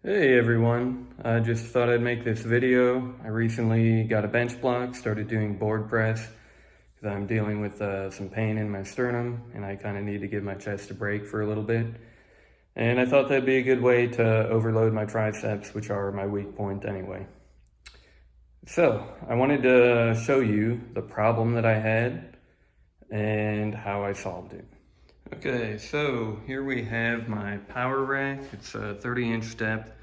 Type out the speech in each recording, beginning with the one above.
Hey everyone, I just thought I'd make this video. I recently got a bench block, started doing board press because I'm dealing with some pain in my sternum and I kind of need to give my chest a break for a little bit. And I thought that'd be a good way to overload my triceps, which are my weak point anyway. So I wanted to show you the problem that I had and how I solved it. Okay, so here we have my power rack. It's a 30-inch depth.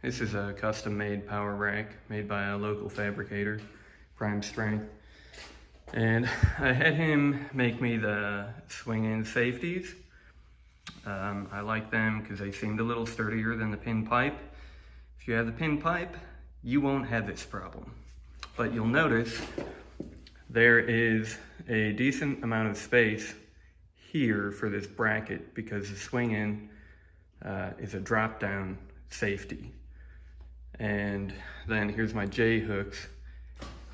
This is a custom-made power rack made by a local fabricator, Prime Strength. And I had him make me the swing-in safeties. I like them because they seemed a little sturdier than the pin pipe. If you have the pin pipe, you won't have this problem. But you'll notice there is a decent amount of space here for this bracket because the swing-in is a drop-down safety. And then here's my J-hooks.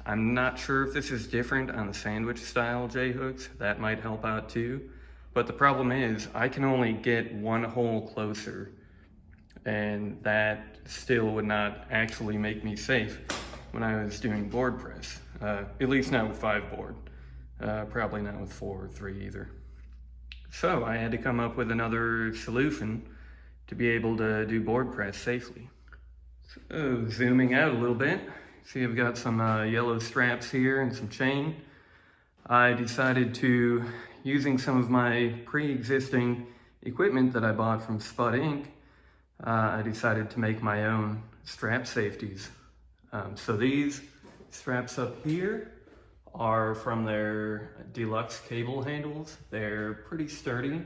I'm not sure if this is different on the sandwich style J-hooks. That might help out too. But the problem is I can only get one hole closer, and that still would not actually make me safe when I was doing board press. At least not with 5 board. Probably not with 4 or 3 either. So I had to come up with another solution to be able to do board press safely. So zooming out a little bit, see I've got some yellow straps here and some chain. I decided to, using some of my pre-existing equipment that I bought from Spud Inc., I decided to make my own strap safeties. So these straps up here are from their deluxe cable handles. They're pretty sturdy.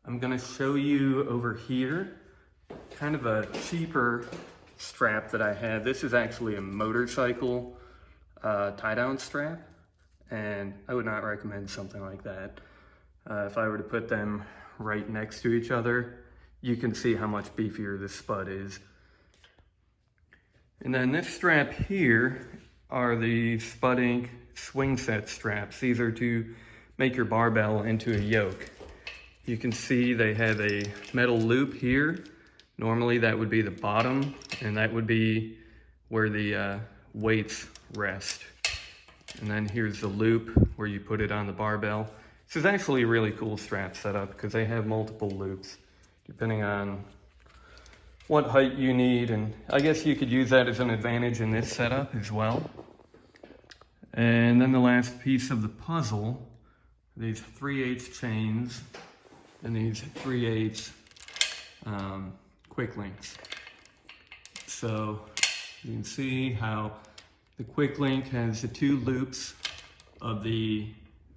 I'm gonna show you over here kind of a cheaper strap that I have. This is actually a motorcycle tie-down strap, and I would not recommend something like that. If I were to put them right next to each other, you can see how much beefier this Spud is. And then this strap here are the Spud Inc. swing set straps. These are to make your barbell into a yoke. You can see they have a metal loop here. Normally that would be the bottom, and that would be where the weights rest. And then here's the loop where you put it on the barbell. This is actually a really cool strap setup because they have multiple loops depending on what height you need, and I guess you could use that as an advantage in this setup as well. And then the last piece of the puzzle, these 3/8 chains and these 3/8 quick links. So you can see how the quick link has the 2 loops of the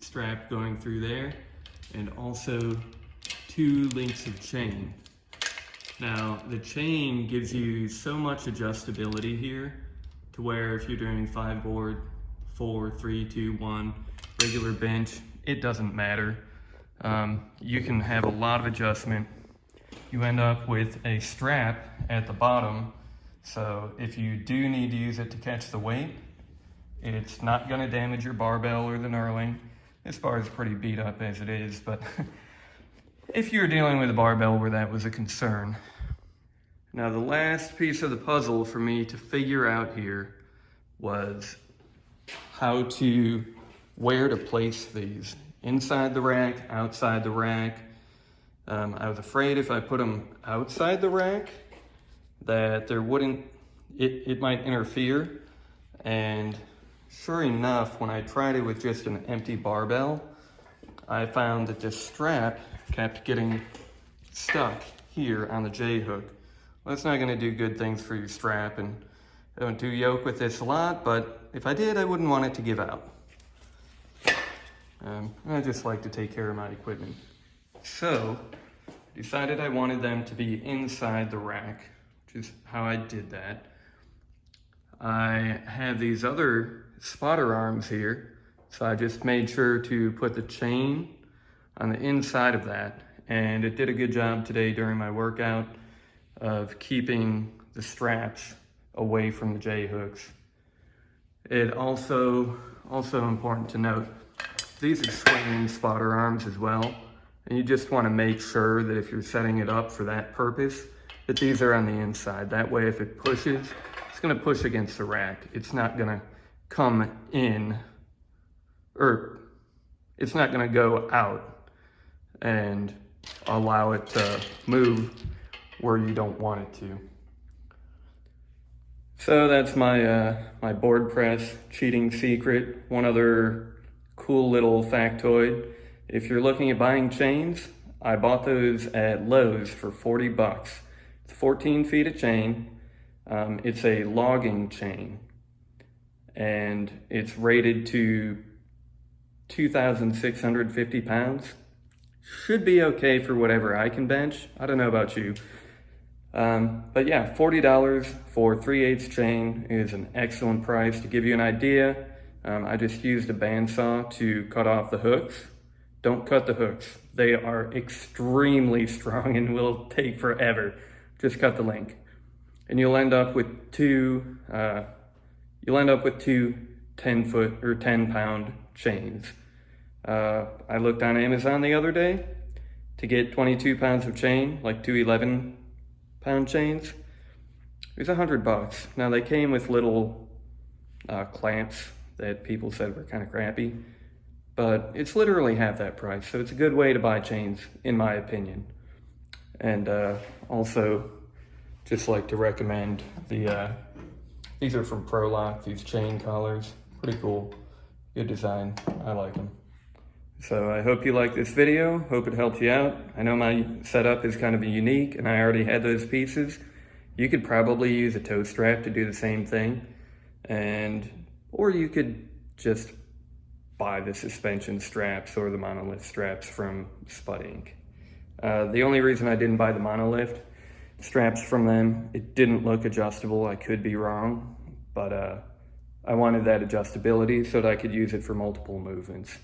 strap going through there, and also 2 links of chain. Now the chain gives you so much adjustability here to where if you're doing 5 board, 4, 3, 2, 1, regular bench, it doesn't matter. You can have a lot of adjustment. You end up with a strap at the bottom, so if you do need to use it to catch the weight, it's not going to damage your barbell or the knurling. This bar is pretty beat up as it is, but if you're dealing with a barbell where that was a concern. Now the last piece of the puzzle for me to figure out here was where to place these. Inside the rack, outside the rack. I was afraid if I put them outside the rack that it might interfere. And sure enough, when I tried it with just an empty barbell, I found that this strap kept getting stuck here on the J-hook. Well, that's not gonna do good things for your strap, and I don't do yoke with this a lot, but if I did, I wouldn't want it to give out. I just like to take care of my equipment. So, I decided I wanted them to be inside the rack, which is how I did that. I have these other spotter arms here, so I just made sure to put the chain on the inside of that, and it did a good job today during my workout of keeping the straps away from the J-hooks. It also important to note, these are swinging spotter arms as well, and you just want to make sure that if you're setting it up for that purpose, that these are on the inside. That way, if it pushes, it's gonna push against the rack. It's not gonna come in, or it's not gonna go out and allow it to move where you don't want it to. So that's my my board press cheating secret. One other cool little factoid: if you're looking at buying chains, I bought those at Lowe's for 40 bucks. It's 14 feet of chain. It's a logging chain, and it's rated to 2,650 pounds. Should be okay for whatever I can bench. I don't know about you. But yeah, $40 for 3/8 chain is an excellent price. To give you an idea, I just used a bandsaw to cut off the hooks. Don't cut the hooks. They are extremely strong and will take forever. Just cut the link. And you'll end up with two 10-foot or 10-pound chains. I looked on Amazon the other day to get 22 pounds of chain, like two 11-pound chains. It was $100. Now they came with little clamps that people said were kind of crappy, but it's literally half that price. So it's a good way to buy chains, in my opinion. And also, just like to recommend these are from ProLock, these chain collars. Pretty cool, good design, I like them. So I hope you like this video, hope it helped you out. I know my setup is kind of unique and I already had those pieces. You could probably use a toe strap to do the same thing, or you could just buy the suspension straps or the monolift straps from Spud Inc. The only reason I didn't buy the monolift straps from them, it didn't look adjustable. I could be wrong, but I wanted that adjustability so that I could use it for multiple movements.